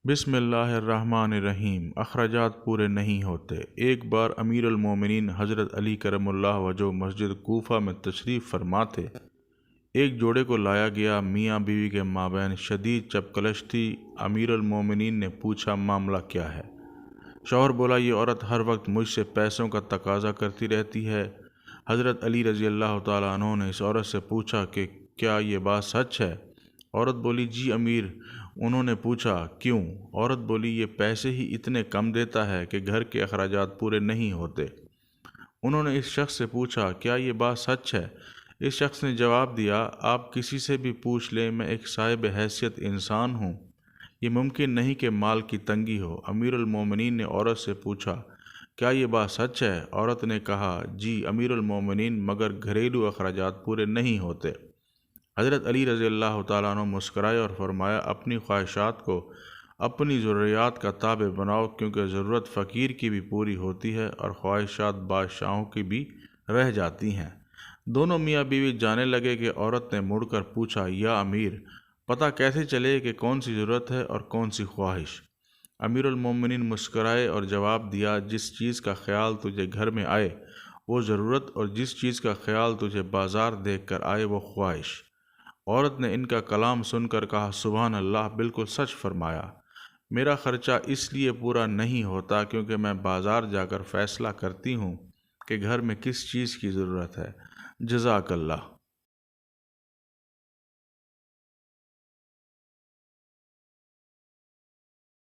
بسم اللہ الرحمن الرحیم۔ اخراجات پورے نہیں ہوتے۔ ایک بار امیر المومنین حضرت علی کرم اللہ وجہ مسجد کوفہ میں تشریف فرما تھے۔ ایک جوڑے کو لایا گیا، میاں بیوی کے مابین شدید چپکلش تھی۔ امیر المومنین نے پوچھا معاملہ کیا ہے؟ شوہر بولا یہ عورت ہر وقت مجھ سے پیسوں کا تقاضا کرتی رہتی ہے۔ حضرت علی رضی اللہ تعالیٰ عنہ نے اس عورت سے پوچھا کہ کیا یہ بات سچ ہے؟ عورت بولی جی امیر۔ انہوں نے پوچھا کیوں؟ عورت بولی یہ پیسے ہی اتنے کم دیتا ہے کہ گھر کے اخراجات پورے نہیں ہوتے۔ انہوں نے اس شخص سے پوچھا کیا یہ بات سچ ہے؟ اس شخص نے جواب دیا آپ کسی سے بھی پوچھ لیں، میں ایک صاحب حیثیت انسان ہوں، یہ ممکن نہیں کہ مال کی تنگی ہو۔ امیر المومنین نے عورت سے پوچھا کیا یہ بات سچ ہے؟ عورت نے کہا جی امیر المومنین، مگر گھریلو اخراجات پورے نہیں ہوتے۔ حضرت علی رضی اللہ تعالیٰ عنہ مسکرائے اور فرمایا اپنی خواہشات کو اپنی ضروریات کا تابع بناؤ، کیونکہ ضرورت فقیر کی بھی پوری ہوتی ہے اور خواہشات بادشاہوں کی بھی رہ جاتی ہیں۔ دونوں میاں بیوی جانے لگے کہ عورت نے مڑ کر پوچھا یا امیر، پتہ کیسے چلے کہ کون سی ضرورت ہے اور کون سی خواہش؟ امیر المومنین مسکرائے اور جواب دیا جس چیز کا خیال تجھے گھر میں آئے وہ ضرورت، اور جس چیز کا خیال تجھے بازار دیکھ کر آئے وہ خواہش۔ عورت نے ان کا کلام سن کر کہا سبحان اللہ، بالکل سچ فرمایا۔ میرا خرچہ اس لیے پورا نہیں ہوتا کیونکہ میں بازار جا کر فیصلہ کرتی ہوں کہ گھر میں کس چیز کی ضرورت ہے۔ جزاک اللہ۔